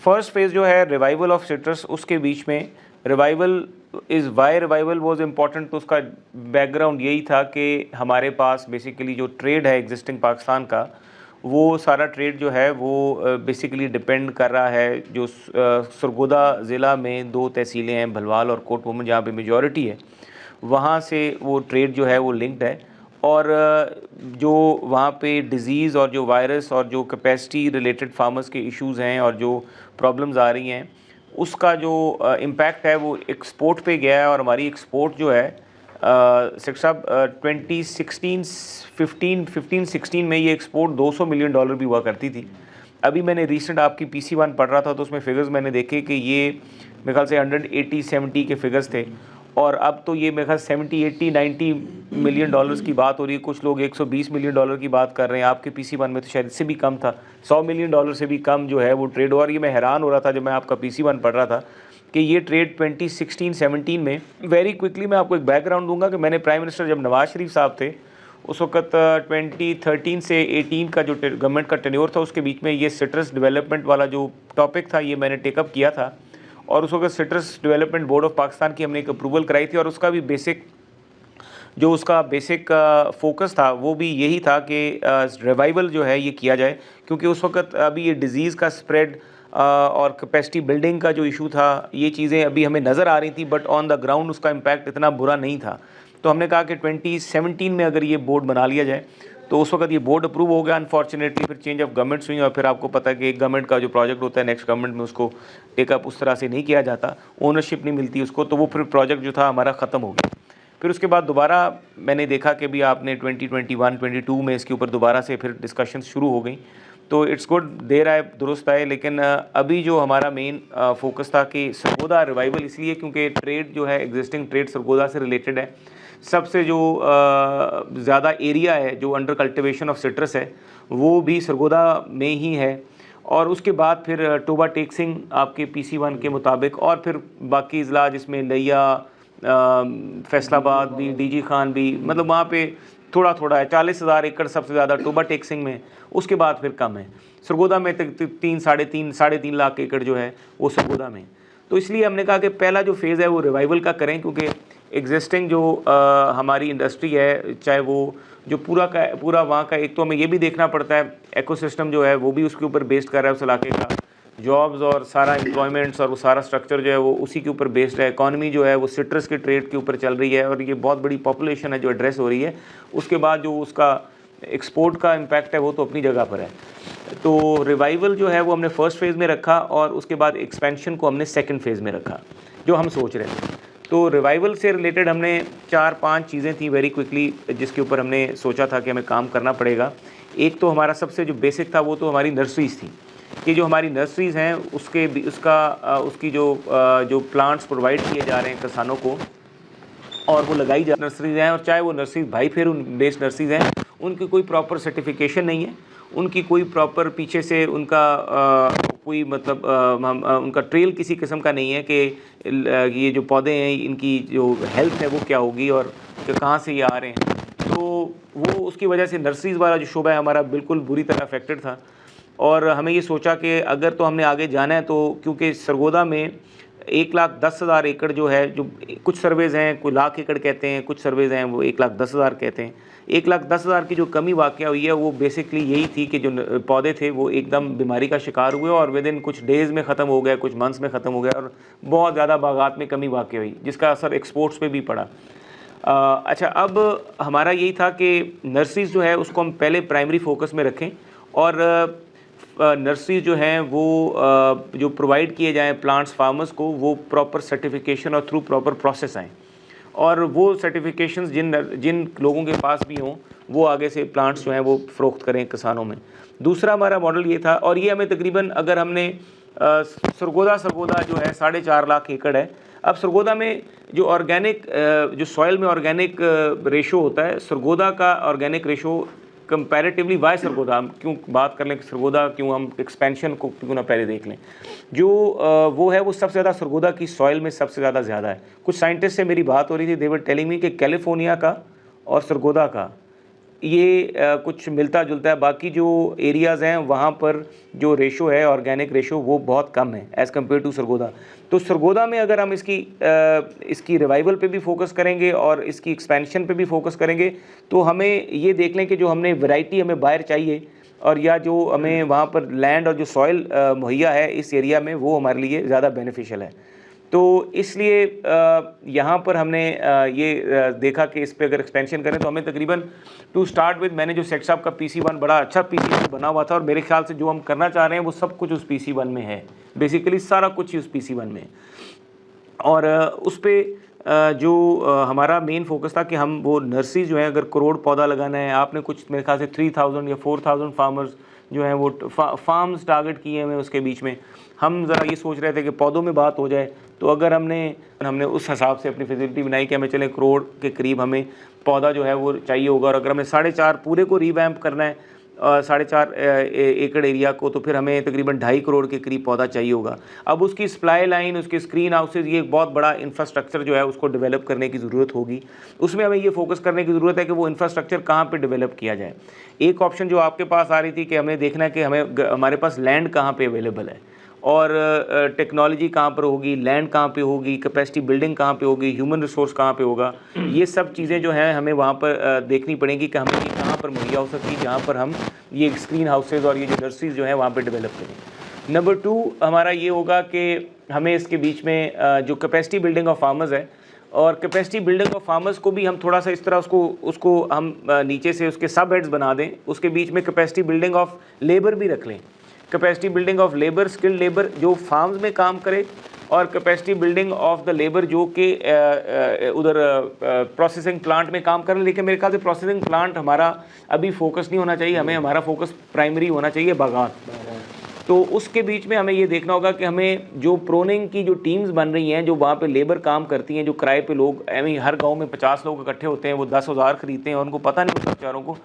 First phase जो है revival of citrus, उसके बीच में revival is why revival was important, तो उसका बैकग्राउंड यही था कि हमारे पास बेसिकली जो ट्रेड है एग्जिस्टिंग पाकिस्तान का, वो सारा ट्रेड जो है वो बेसिकली डिपेंड कर रहा है जो सरगोदा ज़िला में 2 तहसीलें हैं, भलवाल और कोट मोहम्मद, जहाँ पे मेजॉरिटी है, वहाँ से वो ट्रेड जो है वो लिंक्ड है। और जो वहाँ पे डिज़ीज़ और जो वायरस और जो कैपेसिटी रिलेटेड फार्मर्स के इश्यूज़ हैं और जो प्रॉब्लम्स आ रही हैं, उसका जो इम्पैक्ट है वो एक्सपोर्ट पे गया है। और हमारी एक्सपोर्ट जो है शेख साहब 2016 में ये एक्सपोर्ट $200 मिलियन भी हुआ करती थी। अभी मैंने रिसेंट आपकी PC1 पढ़ रहा था तो उसमें फ़िगर्स मैंने देखे कि ये मेरे ख्याल से 180-70 के फ़िगर्स थे, और अब तो ये मेरे ख्याल 70-80-90 मिलियन डॉलर्स की बात हो रही है। कुछ लोग $120 मिलियन की बात कर रहे हैं। आपके PC1 में तो शायद इससे भी कम था, $100 मिलियन से भी कम जो है वो ट्रेड। और ये मैं हैरान हो रहा था जब मैं आपका PC1 पढ़ रहा था कि ये ट्रेड 2016-17 में वेरी क्विकली, मैं आपको एक बैकग्राउंड दूंगा कि मैंने प्राइम मिनिस्टर जब नवाज शरीफ साहब थे उस वक्त 2013 से 18 का जो गवर्नमेंट का टेन्योर था, उसके बीच में ये सिट्रस डेवलपमेंट वाला जो टॉपिक था ये मैंने टेकअप किया था। और उस वक्त citrus development board of Pakistan की हमने एक अप्रूवल कराई थी, और उसका भी बेसिक फोकस था वो भी यही था कि रिवाइवल जो है ये किया जाए, क्योंकि उस वक्त अभी ये डिज़ीज़ का स्प्रेड और कैपेसिटी बिल्डिंग का जो इशू था, ये चीज़ें अभी हमें नज़र आ रही थी, बट ऑन द ग्राउंड उसका इम्पैक्ट इतना बुरा नहीं था। तो हमने कहा कि 2017 में अगर ये बोर्ड बना लिया जाए, तो उस वक्त ये बोर्ड अप्रूव हो गया। अनफॉर्चुनेटली फिर चेंज ऑफ गवर्नमेंट्स हुई, और फिर आपको पता है कि एक गवर्नमेंट का जो प्रोजेक्ट होता है नेक्स्ट गवर्नमेंट में उसको टेकअप उस तरह से नहीं किया जाता, ओनरशिप नहीं मिलती उसको, तो वो फिर प्रोजेक्ट जो था हमारा ख़त्म हो गया। फिर उसके बाद दोबारा मैंने देखा कि भी आपने 2021-22 में इसके ऊपर दोबारा से फिर डिस्कशन शुरू हो गई। तो इट्स गुड, देर आए दुरुस्त आए। लेकिन अभी जो हमारा मेन फोकस था कि सरगोदा रिवाइवल, इसलिए क्योंकि ट्रेड जो है एग्जिस्टिंग ट्रेड सरगोदा से रिलेटेड है। सबसे जो ज़्यादा एरिया है जो अंडर कल्टिवेशन ऑफ सिट्रस है वो भी सरगोदा में ही है। और उसके बाद फिर टोबा टेक सिंह आपके PC1 के मुताबिक, और फिर बाकी अजला जिसमें लिया, फैसलाबाद भी, DG खान भी, मतलब वहाँ पे थोड़ा थोड़ा है। 40,000 एकड़ सबसे ज़्यादा टोबा टेक सिंह में, उसके बाद फिर कम है। सरगोदा में तक 3-3.5 लाख एकड़ जो है वो सरगोदा में। तो इसलिए हमने कहा कि पहला जो फेज़ है वो रिवाइवल का करें, क्योंकि एग्जिस्टिंग जो हमारी इंडस्ट्री है, चाहे वो जो पूरा का पूरा वहाँ का, एक तो हमें ये भी देखना पड़ता है इकोसिस्टम जो है वो भी उसके ऊपर बेस्ड कर रहा है, उस इलाके का जॉब्स और सारा एम्प्लॉयमेंट्स और वो सारा स्ट्रक्चर जो है वो उसी के ऊपर बेस्ड है। इकॉनमी जो है वो सिट्रस के ट्रेड के ऊपर चल रही है, और ये बहुत बड़ी पॉपुलेशन है जो एड्रेस हो रही है। उसके बाद जो उसका एक्सपोर्ट का इम्पैक्ट है वो तो अपनी जगह पर है। तो रिवाइवल जो है वो हमने फर्स्ट फेज़ में रखा, और उसके बाद एक्सपेंशन को हमने सेकंड फेज़ में रखा जो हम सोच रहे थे। तो रिवाइवल से रिलेटेड हमने 4-5 चीज़ें थी वेरी क्विकली जिसके ऊपर हमने सोचा था कि हमें काम करना पड़ेगा। एक तो हमारा सबसे जो बेसिक था वो तो हमारी नर्सरीज़ थी, कि जो हमारी नर्सरीज़ हैं उसकी जो प्लांट्स प्रोवाइड किए जा रहे हैं किसानों को, और वो लगाई जा नर्सरीज़ हैं, और चाहे वो नर्सरी भाई फेर बेस्ड नर्सरीज़ हैं, उनकी कोई प्रॉपर सर्टिफिकेशन नहीं है, उनकी कोई प्रॉपर पीछे से उनका कोई मतलब उनका ट्रेल किसी किस्म का नहीं है कि ये जो पौधे हैं इनकी जो हेल्थ है वो क्या होगी और कि कहाँ से ये आ रहे हैं। तो वो उसकी वजह से नर्सरीज़ वाला जो शोबा है हमारा बिल्कुल बुरी तरह अफेक्टेड था। और हमें ये सोचा कि अगर तो हमने आगे जाना है, तो क्योंकि सरगोदा में 1,10,000 एकड़ जो है, जो कुछ सर्वेज़ हैं कोई लाख एकड़ कहते हैं, कुछ सर्वेज़ हैं वो 1,10,000 कहते हैं। 1,10,000 की जो कमी वाक़या हुई है वो बेसिकली यही थी कि जो पौधे थे वो एकदम बीमारी का शिकार हुए, और विद इन कुछ डेज़ में ख़त्म हो गए, कुछ मंथ्स में ख़त्म हो गया, और बहुत ज़्यादा बागात में कमी वाक़या हुई जिसका असर एक्सपोर्ट्स पे भी पड़ा। अच्छा, अब हमारा यही था कि नर्सरीज़ जो है उसको हम पहले प्राइमरी फोकस में रखें, और नर्सरीज जो हैं वो जो प्रोवाइड किए जाएँ प्लांट्स फार्मर्स को, वो प्रॉपर सर्टिफिकेशन और थ्रू प्रॉपर प्रोसेस आएँ, और वो सर्टिफिकेशंस जिन लोगों के पास भी हों वो आगे से प्लांट्स जो हैं वो फ़रोख्त करें किसानों में। दूसरा हमारा मॉडल ये था, और ये हमें तकरीबन अगर हमने सरगोदा जो है 4.5 लाख एकड़ है। अब सरगोदा में जो ऑर्गेनिक जो सॉइल में ऑर्गेनिक रेशो होता है, सरगोदा का organic ratio comparatively why Sargodha, हम क्यों बात कर लें कि सरगोदा क्यों, हम एक्सपेंशन को क्यों ना पहले देख लें। जो वो है वो सबसे ज़्यादा सरगोदा की सॉइल में सबसे ज़्यादा है। कुछ साइंटिस्ट से मेरी बात हो रही थी, दे वर टेलिंग मी कि कैलिफोर्निया का और सरगोदा का ये कुछ मिलता जुलता है। बाकी जो एरियाज़ हैं वहाँ पर जो रेशो है ऑर्गेनिक रेशो वो बहुत कम है एज़ कम्पेयर टू सरगोदा। तो सरगोदा में अगर हम इसकी रिवाइवल पे भी फोकस करेंगे और इसकी एक्सपेंशन पे भी फोकस करेंगे तो हमें ये देख लें कि जो हमने वैरायटी हमें बाहर चाहिए और या जो हमें वहाँ पर लैंड और जो सॉइल मुहैया है इस एरिया में वो हमारे लिए ज़्यादा बेनिफिशियल है। तो इसलिए यहाँ पर हमने ये देखा कि इस पे अगर एक्सपेंशन करें तो हमें तकरीबन टू स्टार्ट विद मैंने जो सेट साहब का PC1 बड़ा अच्छा PC1 बना हुआ था और मेरे ख्याल से जो हम करना चाह रहे हैं वो सब कुछ उस PC1 में है, बेसिकली सारा कुछ ही उस PC1 में। और उस पर जो हमारा मेन फोकस था कि हम वो नर्सरी जो है अगर करोड़ पौधा लगाना है, आपने कुछ मेरे ख्याल से 3000 या 4000 फार्मर्स जो हैं वो फार्म्स टारगेट किए हैं उसके बीच में। हम ज़रा ये सोच रहे थे कि पौधों में बात हो जाए, तो अगर हमने उस हिसाब से अपनी फैसिलिटी बनाई कि हमें चले करोड़ के करीब हमें पौधा जो है वो चाहिए होगा। और अगर हमें 4.5 पूरे को रिवैम्प करना है 4.5 एकड़ एरिया को, तो फिर हमें तकरीबन 2.5 करोड़ के करीब पौधा चाहिए होगा। अब उसकी सप्लाई लाइन, उसके स्क्रीन हाउसेज, ये एक बहुत बड़ा इंफ्रास्ट्रक्चर जो है उसको डेवलप करने की ज़रूरत होगी। उसमें हमें ये फोकस करने की ज़रूरत है कि वो इंफ्रास्ट्रक्चर कहाँ पे डेवलप किया जाए। एक ऑप्शन जो आपके पास आ रही थी कि हमें देखना है कि हमारे पास लैंड कहाँ पे अवेलेबल है और टेक्नोलॉजी कहाँ पर होगी, लैंड कहाँ पे होगी, कैपेसिटी बिल्डिंग कहाँ पे होगी, ह्यूमन रिसोर्स कहाँ पे होगा। ये सब चीज़ें जो हैं हमें वहाँ पर देखनी पड़ेंगी कि हमें ये कहाँ पर मुहैया हो सकती है जहाँ पर हम ये स्क्रीन हाउसेज और ये जो नर्सरीज जो हैं वहाँ पर डेवलप करें। नंबर 2 हमारा ये होगा कि हमें इसके बीच में जो कैपेसिटी बिल्डिंग ऑफ फार्मर्स है और कैपेसिटी बिल्डिंग ऑफ फार्मर्स को भी हम थोड़ा सा इस तरह उसको हम नीचे से उसके सब हेड्स बना दें। उसके बीच में कैपेसिटी बिल्डिंग ऑफ लेबर भी रख लें, capacity building of labour, skilled labour जो फार्म्स में काम करे, और capacity building of the labour जो कि उधर प्रोसेसिंग प्लांट में काम कर रहे। लेकिन मेरे ख्याल से प्रोसेसिंग प्लांट हमारा अभी फोकस नहीं होना चाहिए, हमें हमारा फोकस प्राइमरी होना चाहिए बागात। तो उसके बीच में हमें ये देखना होगा कि हमें जो प्रोनिंग की जो टीम्स बन रही हैं, जो वहाँ पे लेबर काम करती हैं, जो किराए पे लोग हर गांव में 50 लोग इकट्ठे होते हैं, वो 10,000 खरीदते हैं और उनको पता नहीं होता बेचारों को,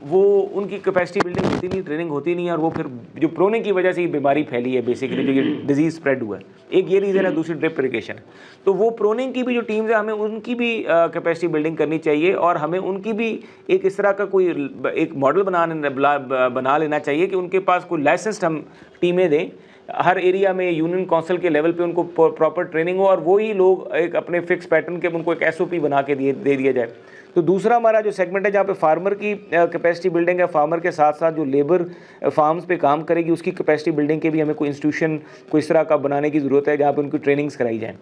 वो उनकी कैपेसिटी बिल्डिंग होती नहीं, ट्रेनिंग होती नहीं है, और वो फिर जो प्रोनिंग की वजह से ये बीमारी फैली है बेसिकली, जो ये डिजीज़ स्प्रेड हुआ है। एक ये रीज़न है, दूसरी ड्रिप इरिगेशन है। तो वो प्रोनिंग की भी जो टीम्स है हमें उनकी भी कैपेसिटी बिल्डिंग करनी चाहिए और हमें उनकी भी एक इस तरह का कोई एक मॉडल बना लेना चाहिए कि उनके पास कोई लाइसेंस्ड हम टीमें दें, हर एरिया में यूनियन काउंसिल के लेवल पे उनको प्रॉपर ट्रेनिंग हो और वही लोग एक अपने फिक्स पैटर्न के उनको एक SOP बना के दे दिया जाए। तो दूसरा हमारा जो सेगमेंट है जहाँ पे फार्मर की कैपेसिटी बिल्डिंग है, फार्मर के साथ साथ जो लेबर फार्म्स पे काम करेगी उसकी कैपेसिटी बिल्डिंग के भी हमें कोई इंस्टीट्यूशन कोई इस तरह का बनाने की ज़रूरत है जहाँ पे उनकी ट्रेनिंग्स कराई जाए।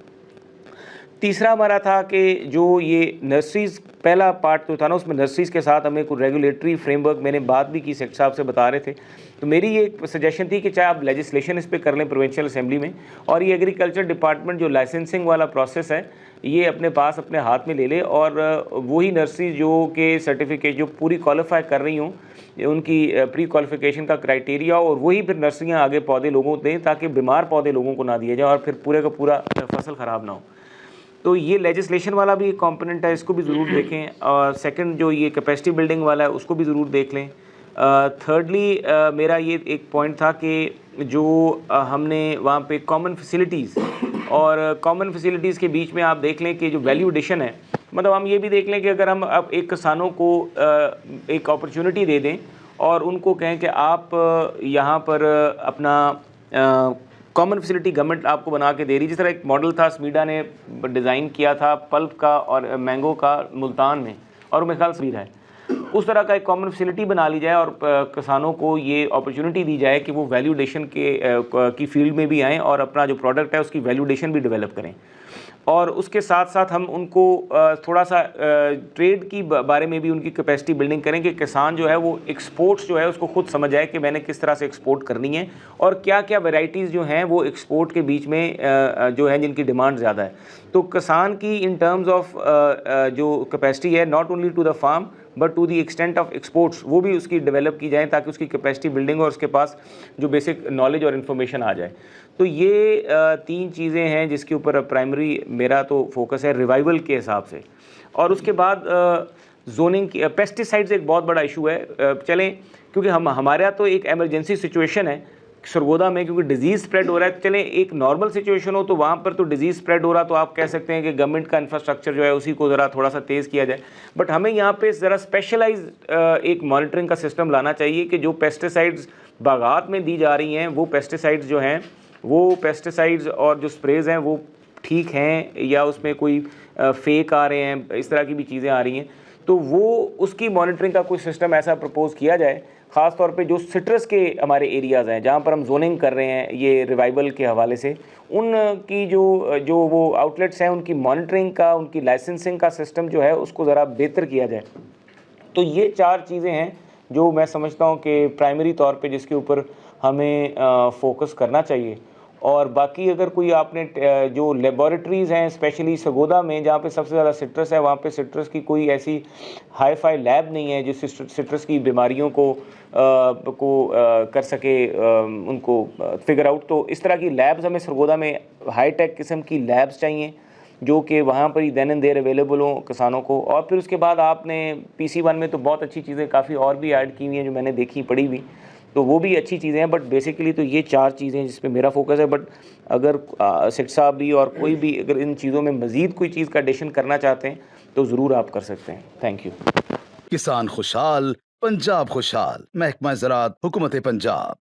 तीसरा हमारा था कि जो ये नर्सरीज़ पहला पार्ट जो था ना, उसमें नर्सरीज़ के साथ हमें कोई रेगुलेटरी फ्रेमवर्क, मैंने बात भी की, सेक्रेटरी साहब से बता रहे थे, तो मेरी ये एक सजेशन थी कि चाहे आप लेजिस्लेशन इस पर कर लें प्रोविंशियल असेंबली में, और ये एग्रीकल्चर डिपार्टमेंट जो लाइसेंसिंग वाला प्रोसेस है ये अपने पास अपने हाथ में ले ले, और वही नर्सरी जो के सर्टिफिकेट जो पूरी क्वालिफाई कर रही हों, उनकी प्री क्वालिफिकेशन का क्राइटेरिया, और वही फिर नर्सरियाँ आगे पौधे लोगों को दें ताकि बीमार पौधे लोगों को ना दिए जाए और फिर पूरे का पूरा फसल ख़राब ना हो। तो ये लेजिस्लेशन वाला भी एक कंपोनेंट है, इसको भी ज़रूर देखें। और सेकंड जो ये कैपेसिटी बिल्डिंग वाला है उसको भी ज़रूर देख लें। थर्डली मेरा ये एक पॉइंट था कि जो हमने वहाँ पे कॉमन फैसिलिटीज़, और कॉमन फैसिलिटीज़ के बीच में आप देख लें कि जो वैल्यू एडिशन है, मतलब हम ये भी देख लें कि अगर हम अब एक किसानों को एक अपॉर्चुनिटी दे दें और उनको कहें कि आप यहाँ पर अपना कॉमन फैसिलिटी गवर्नमेंट आपको बना के दे रही, जिस तरह एक मॉडल था स्मीडा ने डिज़ाइन किया था पल्प का और मैंगो का मुल्तान में, और मेरे ख्याल से है, उस तरह का एक कॉमन फैसिलिटी बना ली जाए और किसानों को ये अपॉर्चुनिटी दी जाए कि वो वैल्यूडेशन की फील्ड में भी आएँ और अपना जो प्रोडक्ट है उसकी वैल्यूडेशन भी डेवलप करें। और उसके साथ साथ हम उनको थोड़ा सा ट्रेड की बारे में भी उनकी कैपेसिटी बिल्डिंग करें कि किसान जो है वो एक्सपोर्ट्स जो है उसको खुद समझ आए कि मैंने किस तरह से एक्सपोर्ट करनी है और क्या क्या वैरायटीज़ जो हैं वो एक्सपोर्ट के बीच में जो है जिनकी डिमांड ज़्यादा है। तो किसान की इन टर्म्स ऑफ जो कैपेसिटी है, not only to the farm but to the extent of exports, वो भी उसकी डेवलप की जाए ताकि उसकी कैपेसिटी बिल्डिंग और उसके पास जो बेसिक नॉलेज और इन्फॉर्मेशन आ जाए। तो ये 3 चीज़ें हैं जिसके ऊपर प्राइमरी मेरा तो फोकस है रिवाइवल के हिसाब से। और उसके बाद जोनिंग की, पेस्टिसाइड्स एक बहुत बड़ा इशू है। चलें, क्योंकि हमारा तो एक एमरजेंसी सिचुएशन है, सरगोदा में क्योंकि डिजीज़ स्प्रेड हो रहा है, चलें एक नॉर्मल सिचुएशन हो तो वहाँ पर तो डिजीज़ स्प्रेड हो रहा तो आप कह सकते हैं कि गवर्नमेंट का इंफ्रास्ट्रक्चर जो है उसी को ज़रा थोड़ा सा तेज़ किया जाए। बट हमें यहाँ पे ज़रा स्पेशलाइज एक मॉनिटरिंग का सिस्टम लाना चाहिए कि जो पेस्टिसाइड्स बागात में दी जा रही हैं वो पेस्टिसाइड्स जो हैं वो पेस्टिसाइड्स और जो स्प्रेज़ हैं वो ठीक हैं या उसमें कोई फेक आ रहे हैं, इस तरह की भी चीज़ें आ रही हैं, तो वो उसकी मॉनिटरिंग का कोई सिस्टम ऐसा प्रपोज़ किया जाए। ख़ास तौर पे जो सिट्रस के हमारे एरियाज़ हैं जहाँ पर हम जोनिंग कर रहे हैं ये रिवाइवल के हवाले से, उनकी जो जो वो आउटलेट्स हैं उनकी मॉनिटरिंग का, उनकी लाइसेंसिंग का सिस्टम जो है उसको ज़रा बेहतर किया जाए। तो ये 4 चीज़ें हैं जो मैं समझता हूँ कि प्राइमरी तौर पे जिसके ऊपर हमें फ़ोकस करना चाहिए। और बाकी अगर कोई आपने जो लेबॉरेटरीज़ हैं स्पेशली सरगोदा में जहाँ पे सबसे ज़्यादा सिट्रस है, वहाँ पे सिट्रस की कोई ऐसी हाई फाई लैब नहीं है जो सिट्रस की बीमारियों को कर सके, उनको फिगर आउट। तो इस तरह की लैब्स हमें सरगोदा में हाई टेक किस्म की लैब्स चाहिए जो कि वहाँ पर ही देन एंड देयर अवेलेबल हों किसानों को। और फिर उसके बाद आपने PC1 में तो बहुत अच्छी चीज़ें काफ़ी और भी ऐड की हुई हैं जो मैंने देखी पढ़ी हुई, तो वो भी अच्छी चीज़ें हैं। बट बेसिकली तो ये 4 चीज़ें हैं जिस पे मेरा फोकस है। बट अगर सेठ साहब भी और कोई भी अगर इन चीज़ों में मज़ीद कोई चीज़ का एडिशन करना चाहते हैं तो ज़रूर आप कर सकते हैं। Thank you. किसान खुशहाल, पंजाब खुशहाल। महकमा ज़राअत, हुकूमत पंजाब।